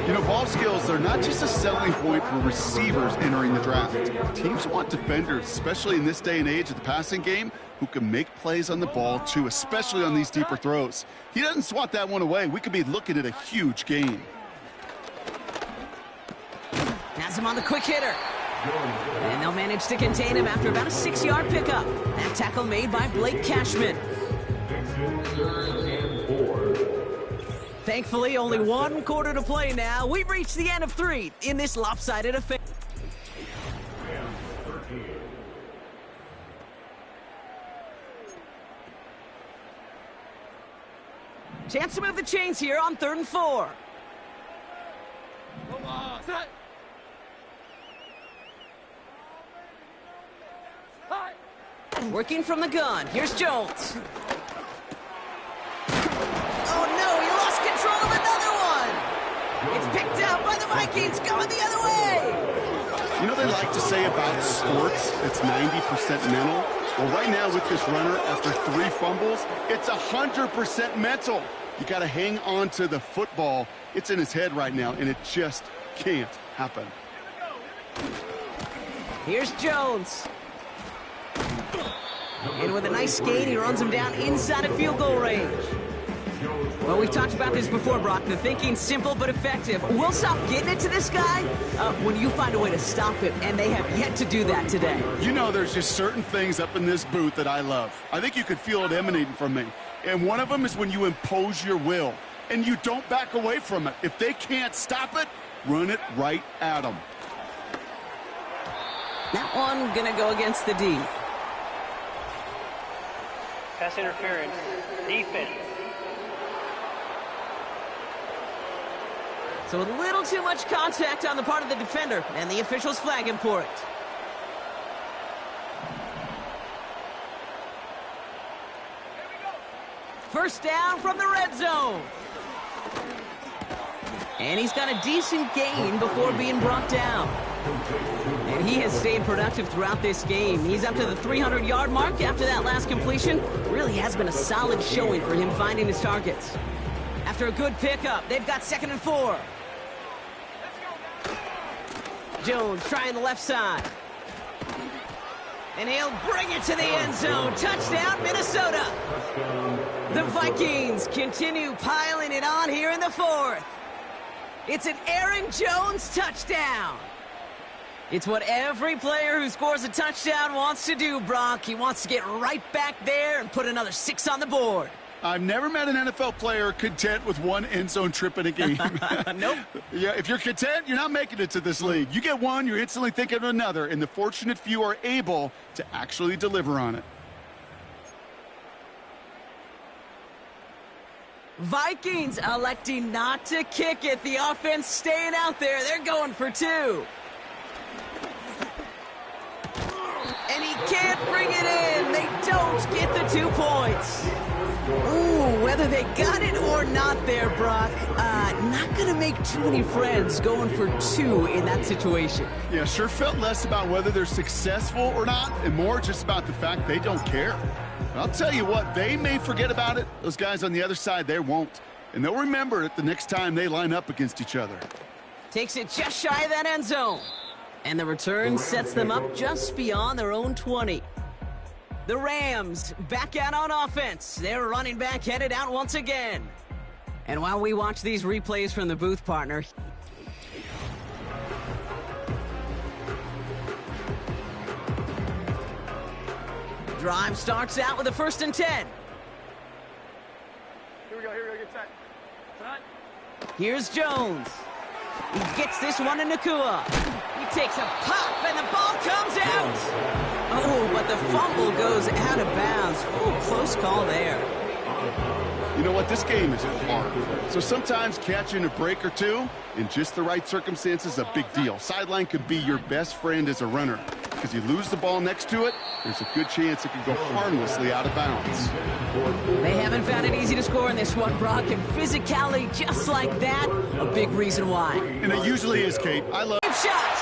You know, ball skills are not just a selling point for receivers entering the draft. Teams want defenders, especially in this day and age of the passing game, who can make plays on the ball too, especially on these deeper throws. He doesn't swat that one away. We could be looking at a huge gain.
Has him on the quick hitter. And they'll manage to contain him after about a 6-yard pickup. That tackle made by Blake Cashman. Thankfully, only one quarter to play now. We've reached the end of 3 in this lopsided affair. Chance to move the chains here on 3rd and 4.
Omaha, set.
Working from the gun. Here's Jones. Oh, no, he lost control of another one. It's picked out by the Vikings, going the other way.
You know, they like to say about sports, it's 90% mental. Well, right now with this runner, after 3 fumbles, it's 100% mental. You got to hang on to the football. It's in his head right now, and it just can't happen.
Here's Jones. And with a nice gain, he runs him down inside of field goal range. Well, we've talked about this before, Brock. The thinking's simple but effective. We'll stop getting it to this guy when you find a way to stop him, and they have yet to do that today.
You know, there's just certain things up in this booth that I love. I think you could feel it emanating from me. And one of them is when you impose your will, and you don't back away from it. If they can't stop it, run it right at them.
That one gonna go against the D.
Pass interference. Defense.
So a little too much contact on the part of the defender, and the officials flag him for it. First down from the red zone. And he's got a decent gain before being brought down. And he has stayed productive throughout this game. He's up to the 300-yard mark after that last completion. Really has been a solid showing for him finding his targets. After a good pickup, they've got 2nd and 4. Jones trying the left side. And he'll bring it to the end zone. Touchdown, Minnesota. The Vikings continue piling it on here in the 4th. It's an Aaron Jones touchdown. It's what every player who scores a touchdown wants to do, Brock. He wants to get right back there and put another 6 on the board.
I've never met an NFL player content with one end zone trip in a game.
Nope.
Yeah, if you're content, you're not making it to this league. You get one, you're instantly thinking of another, and the fortunate few are able to actually deliver on it.
Vikings electing not to kick it. The offense staying out there. They're going for 2. And he can't bring it in. They don't get the 2 points. Ooh, whether they got it or not there, Brock, not going to make too many friends going for 2 in that situation.
Yeah, sure felt less about whether they're successful or not, and more just about the fact they don't care. I'll tell you what, they may forget about it. Those guys on the other side, they won't. And they'll remember it the next time they line up against each other.
Takes it just shy of that end zone. And the return sets them up just beyond their own 20. The Rams back out on offense. Their running back headed out once again. And while we watch these replays from the booth partner, drive starts out with a 1st and 10.
Here we go, get set.
Here's Jones. He gets this one to Nakua. He takes a pop, and the ball comes out. Oh, but the fumble goes out of bounds. Oh, close call there.
You know what? This game is hard. So sometimes catching a break or 2 in just the right circumstances is a big deal. Sideline could be your best friend as a runner. Because you lose the ball next to it, there's a good chance it could go harmlessly out of bounds.
They haven't found it easy to score in this one, Brock, and physicality just like that, a big reason why.
And it usually is, Kate. I love
shot.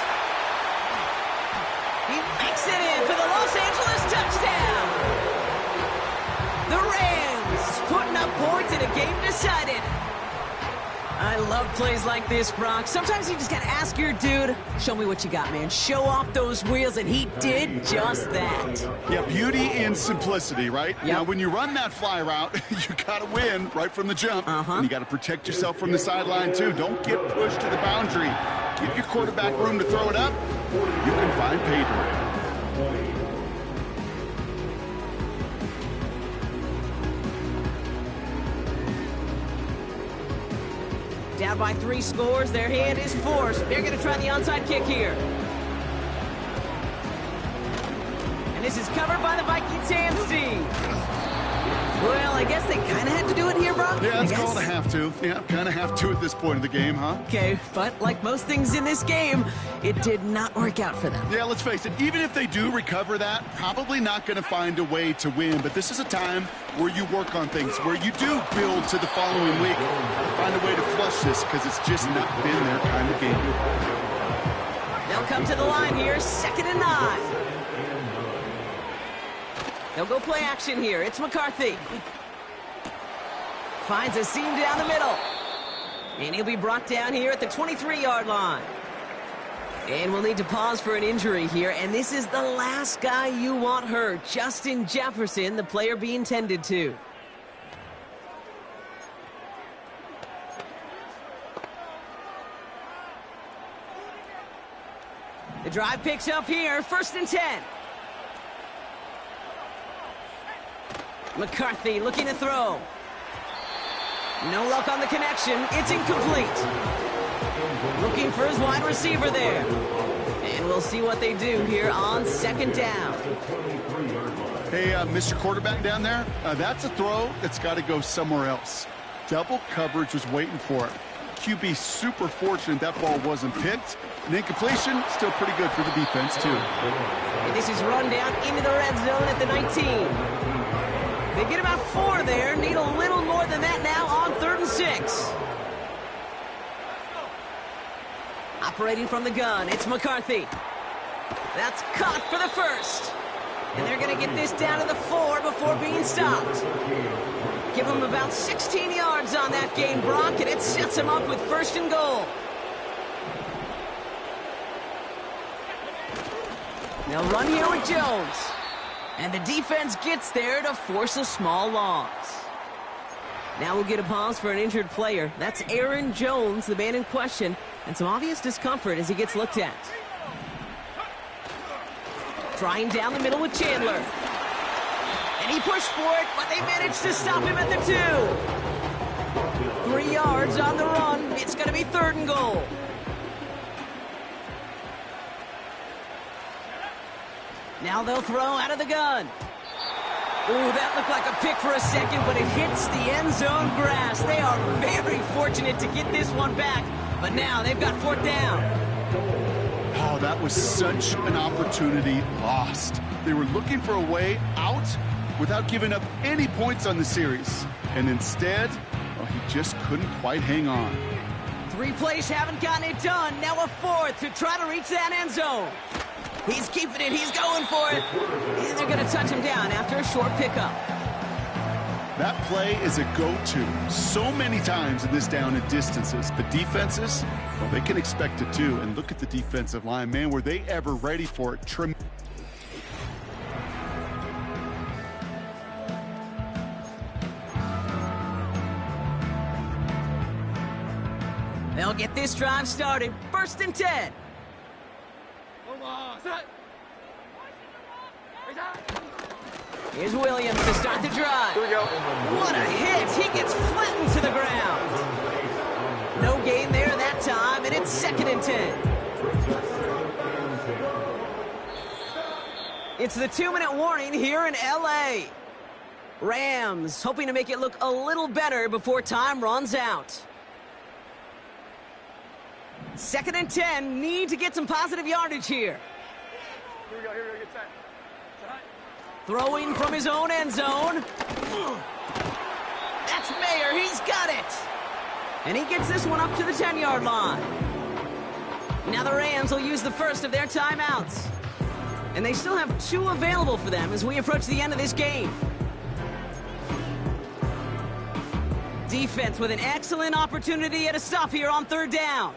He makes it in for the Los Angeles touchdown. The Rams putting up points in a game decided. I love plays like this, Brock. Sometimes you just gotta ask your dude, show me what you got, man. Show off those wheels, and he did just that.
Yeah, beauty in simplicity, right?
Yep.
Now, when you run that fly route, you gotta win right from the jump. And you gotta protect yourself from the sideline, too. Don't get pushed to the boundary. Give your quarterback room to throw it up. You can find pay dirt.
Down by 3 scores, their hand is forced. They're going to try the onside kick here. And this is covered by the Vikings hands team. Well, I guess they kind of had to do it here, bro.
Yeah, it's called a have to. Yeah, kind of have to at this point of the game, huh?
Okay, but like most things in this game, it did not work out for them.
Yeah, let's face it, even if they do recover that, probably not going to find a way to win. But this is a time where you work on things, where you do build to the following week. Find a way to flush this, because it's just not been their kind of game.
They'll come to the line here, 2nd and 9. They'll go play action here. It's McCarthy. Finds a seam down the middle. And he'll be brought down here at the 23-yard line. And we'll need to pause for an injury here, and this is the last guy you want hurt. Justin Jefferson, the player being tended to. The drive picks up here, 1st and 10. McCarthy looking to throw. No luck on the connection. It's incomplete. Looking for his wide receiver there. And we'll see what they do here on 2nd down.
Hey, Mr. Quarterback down there, that's a throw that's got to go somewhere else. Double coverage was waiting for it. QB super fortunate that ball wasn't picked. And incompletion, still pretty good for the defense, too.
And this is run down into the red zone at the 19. They get about 4 there. Need a little more than that now on 3rd and 6. Operating from the gun, it's McCarthy. That's caught for the 1st. And they're going to get this down to the 4 before being stopped. Give them about 16 yards on that gain, Brock, and it sets them up with 1st and goal. They'll run here with Jones. And the defense gets there to force a small loss. Now we'll get a pause for an injured player. That's Aaron Jones, the man in question, and some obvious discomfort as he gets looked at. Trying down the middle with Chandler. And he pushed for it, but they managed to stop him at the 2. 3 yards on the run. It's going to be 3rd and goal. Now they'll throw out of the gun. Ooh, that looked like a pick for a second, but it hits the end zone grass. They are very fortunate to get this one back, but now they've got 4th down.
Oh, that was such an opportunity lost. They were looking for a way out without giving up any points on the series. And instead, well, he just couldn't quite hang on.
3 plays haven't gotten it done. Now a 4th to try to reach that end zone. He's keeping it. He's going for it. And they're going to touch him down after a short pickup.
That play is a go-to so many times in this down and distances. But defenses, well, they can expect it too. And look at the defensive line. Man, were they ever ready for it?
They'll get this drive started. 1st and 10. Here's Williams to start the drive.
Here we go.
What a hit. He gets flattened to the ground. No gain there that time, and it's 2nd and 10. It's the 2-minute warning here in L.A. Rams hoping to make it look a little better before time runs out. 2nd and 10, need to get some positive yardage here.
Here we go, get set.
Throwing from his own end zone. That's Mayer, he's got it. And he gets this one up to the 10-yard line. Now the Rams will use the first of their timeouts. And they still have 2 available for them as we approach the end of this game. Defense with an excellent opportunity at a stop here on 3rd down.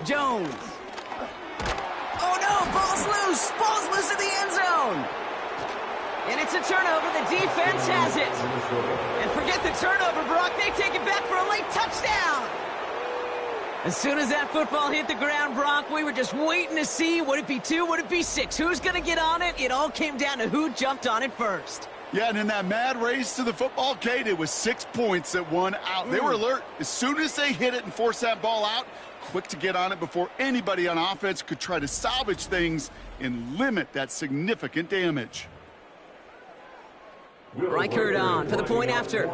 Jones. Oh no, ball's loose in the end zone. And it's a turnover, the defense has it. And forget the turnover, Brock, they take it back for a late touchdown. As soon as that football hit the ground, Brock, we were just waiting to see, would it be 2, would it be 6? Who's gonna get on it? It all came down to who jumped on it first.
Yeah, and in that mad race to the football, Kate, it was 6 points that won out. They were alert. As soon as they hit it and forced that ball out, quick to get on it before anybody on offense could try to salvage things and limit that significant damage.
Reichert on for the point after.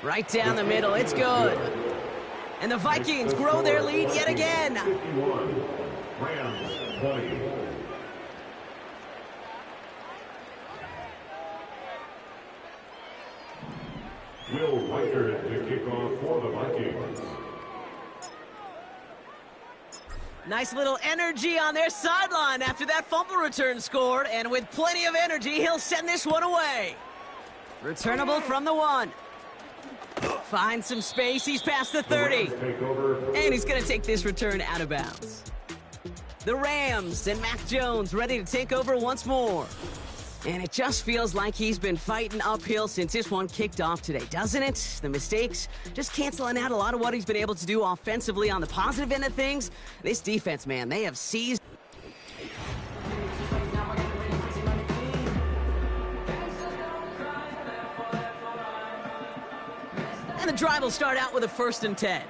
Right down the middle, it's good. And the Vikings grow their lead yet again.
Rams 20. Will Reichert to kick off for the Vikings.
Nice little energy on their sideline after that fumble return scored, and with plenty of energy, he'll send this one away. Returnable from the 1. Finds some space. He's past the 30. And he's going to take this return out of bounds. The Rams and Mac Jones ready to take over once more. And it just feels like he's been fighting uphill since this one kicked off today, doesn't it? The mistakes just canceling out a lot of what he's been able to do offensively on the positive end of things. This defense, man, they have seized. And the drive will start out with a 1st and 10.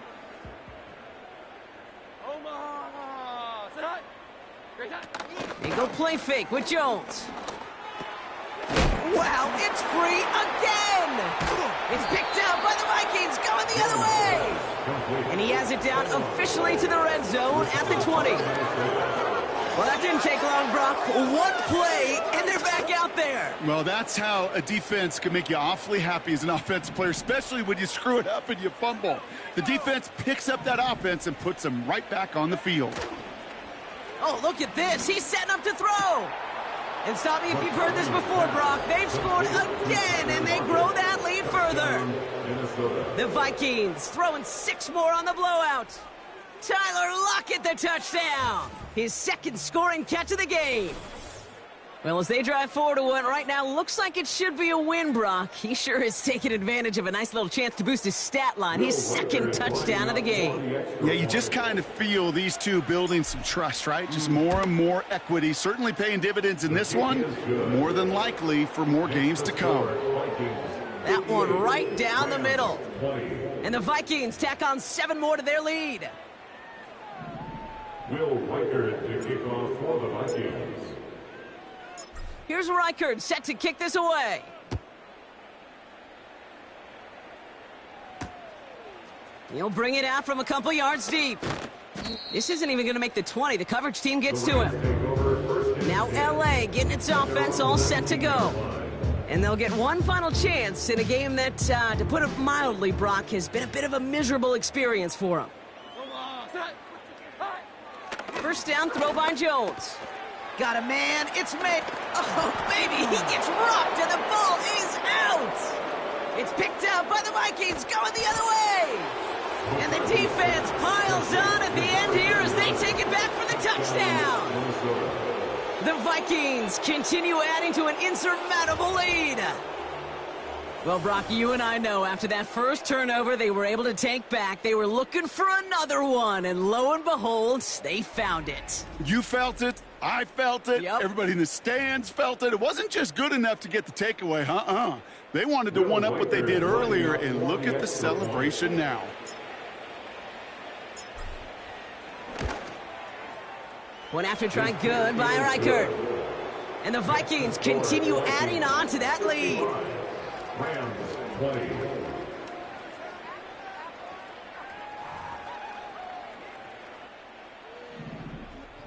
They go play fake with Jones. Wow, it's free again! It's picked out by the Vikings, going the other way! And he has it down officially to the red zone at the 20. Well, that didn't take long, Brock. One play, and they're back out there.
Well, that's how a defense can make you awfully happy as an offensive player, especially when you screw it up and you fumble. The defense picks up that offense and puts them right back on the field.
Oh, look at this. He's setting up to throw. And stop me if you've heard this before, Brock. They've scored again, and they grow that lead further. The Vikings throwing 6 more on the blowout. Tyler Lockett, the touchdown. His 2nd scoring catch of the game. Well, as they drive forward to one right now, looks like it should be a win, Brock. He sure is taking advantage of a nice little chance to boost his stat line. His 2nd touchdown of the game.
Yeah, you just kind of feel these two building some trust, right? Just more and more equity. Certainly paying dividends in this one. More than likely for more games to come.
That one right down the middle. And the Vikings tack on 7 more to their lead.
Will Reichert to kick off for the Vikings.
Here's Reichert set to kick this away. He'll bring it out from a couple yards deep. This isn't even going to make the 20. The coverage team gets to him. Now LA getting its offense all set to go. And they'll get one final chance in a game that, to put it mildly, Brock, has been a bit of a miserable experience for them. 1st down, throw by Jones. Got a man, it's made. Oh, baby, he gets rocked and the ball is out. It's picked out by the Vikings, going the other way. And the defense piles on at the end here as they take it back for the touchdown. The Vikings continue adding to an insurmountable lead. Well, Brock, you and I know after that first turnover they were able to take back. They were looking for another one, and lo and behold, they found it.
You felt it. I felt it.
Yep.
Everybody in the stands felt it. It wasn't just good enough to get the takeaway. They wanted to one-up what they did earlier, and look at the celebration now.
One after try good by Reichert. And the Vikings continue adding on to that lead.
Rams 20.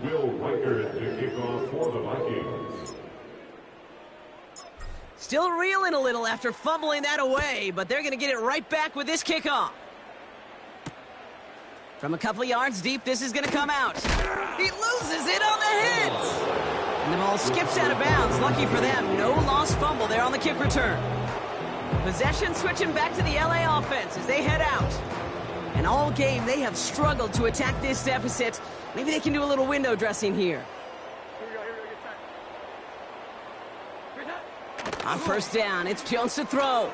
Will Reichert to kick off for the Vikings.
Still reeling a little after fumbling that away, but they're going to get it right back with this kickoff. From a couple yards deep, this is going to come out. He loses it on the hit. And the ball skips out of bounds. Lucky for them, no lost fumble there on the kick return. Possession switching back to the LA offense as they head out. And all game, they have struggled to attack this deficit. Maybe they can do a little window dressing here. On 1st down, it's Jones to throw.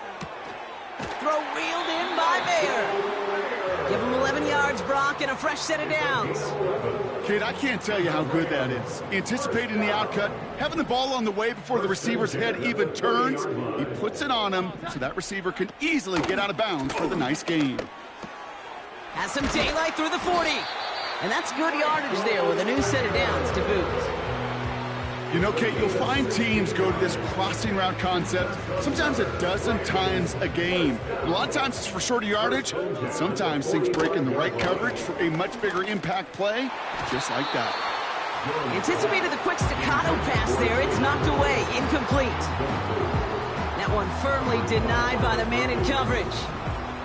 Throw wheeled in by Mayer. Give him 11 yards, Brock, and a fresh set of downs.
Kid, I can't tell you how good that is. Anticipating the outcut, having the ball on the way before the receiver's head even turns. He puts it on him so that receiver can easily get out of bounds for the nice gain.
Has some daylight through the 40. And that's good yardage there with a new set of downs to boot.
You know, Kate, you'll find teams go to this crossing route concept sometimes a dozen times a game. A lot of times it's for shorter yardage, and sometimes things break in the right coverage for a much bigger impact play, just like that.
Anticipated the quick staccato pass there. It's knocked away, incomplete. That one firmly denied by the man in coverage.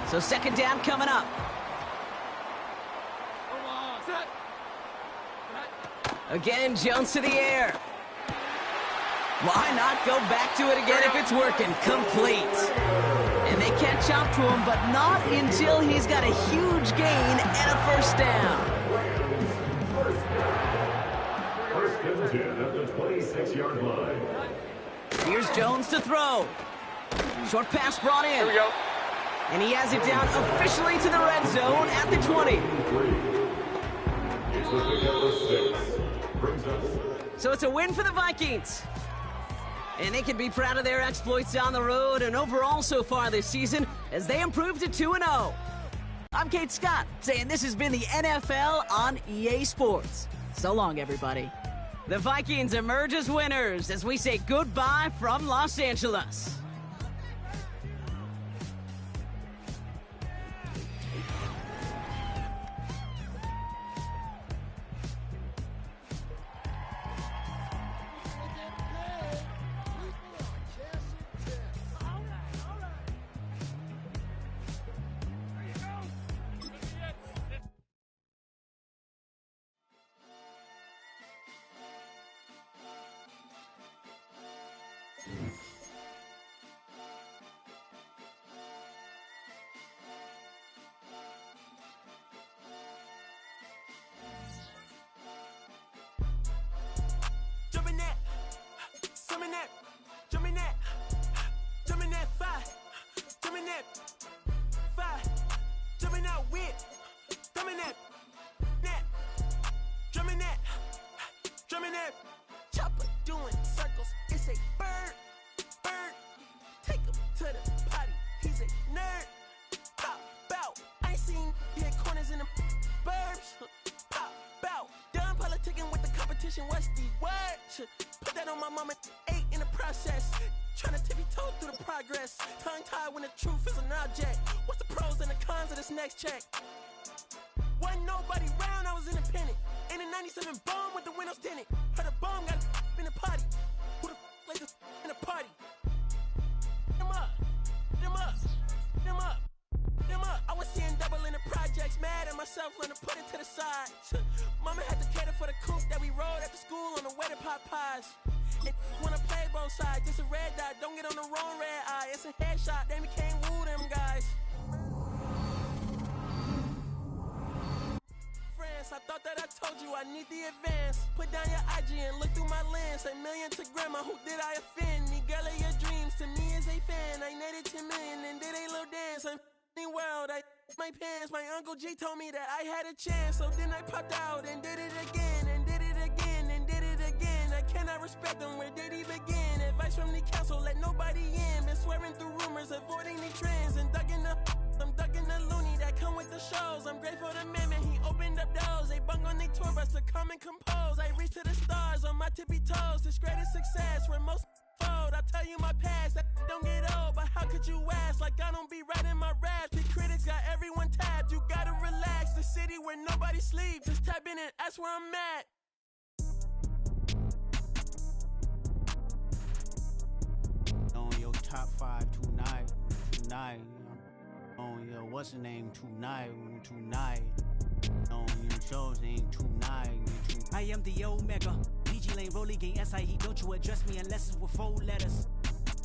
So 2nd down coming up. Again, Jones to the air. Why not go back to it again if it's working? Complete. And And they catch up to him, but not until he's got a huge gain and a first down.
First and 10 at the 26-yard line.
Here's Jones to throw. Short pass brought in.
Here we go.
And he has it down officially to the red zone at the 20.
It's the pickup of 6. Brings us.
So it's a win for the Vikings. And they can be proud of their exploits on the road and overall so far this season as they improve to 2-0. I'm Kate Scott saying this has been the NFL on EA Sports. So long, everybody. The Vikings emerge as winners as we say goodbye from Los Angeles.
Chopper doing circles, it's a bird. Take him to the potty, he's a nerd. Pop out, I ain't seen hit corners in the burbs. Pop out, done politicking with the competition, what's the word? Put that on my mama, 8 in the process. Trying to tippy-toe through the progress. Tongue-tied when the truth is an object. What's the pros and the cons of this next check? Wasn't nobody round, I was independent. In a 97 bomb with the windows tinted. Heard a bomb got in the party. Who the like this in a party? Them up, them up, them up, them up. I was seeing double in the projects, mad at myself, learning to put it to the side. Mama had to cater for the coupe that we rode after school on the way to Popeyes. And wanna play both sides, it's a red dot, don't get on the wrong red eye. It's a headshot, they became woo them guys. I thought that I told you I need the advance. Put down your IG and look through my lens. $1 million to grandma, who did I offend? Me girl of your dreams, to me is a fan. I netted 10 million and did a little dance. I'm f***ing world, I my pants. My Uncle G told me that I had a chance. So then I popped out and did it again. And did it again and did it again. I cannot respect them, where did he begin? Advice from the council, let nobody in. Been swearing through rumors, avoiding the trends. And ducking I'm ducking the loony that come with the shows. I'm grateful to man, he opened up doors. They bung on their tour bus to come and compose. I reach to the stars on my tippy toes. This greatest success where most fold. I tell you my past, that don't get old. But how could you ask? Like I don't be writing my raps. The critics got everyone tapped. You gotta relax. The city where nobody sleeps. Just tap in and ask where I'm at.
On your top 5 tonight. On your what's the name tonight. On your show's name tonight. I am the Omega. PG Lane, Rolly Gang, SIE. Don't you address me unless it's with 4 letters.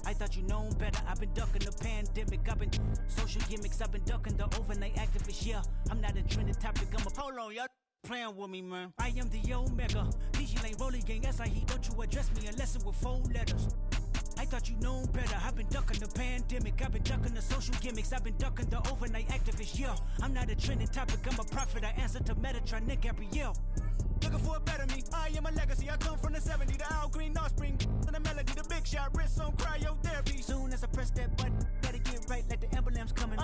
I thought you known better. I've been ducking the pandemic. I've been social gimmicks. I've been ducking the overnight activists. Yeah, I'm not a trending topic. I'm a hold on, y'all playing with me, man. I am the Omega. PG Lane, Rolly Gang, SIE. Don't you address me unless it's with 4 letters. I thought you known better. I've been ducking the pandemic. I've been ducking the social gimmicks. I've been ducking the overnight activists. Yeah, I'm not a trending topic. I'm a prophet. I answer to Metatron, Nick Gabrielle. Looking for a better me. I am a legacy. I come from the 70. The Al Green offspring. And the melody, the big shot. Wrists on cryotherapy. Soon as I press that button, better get right like the emblems coming.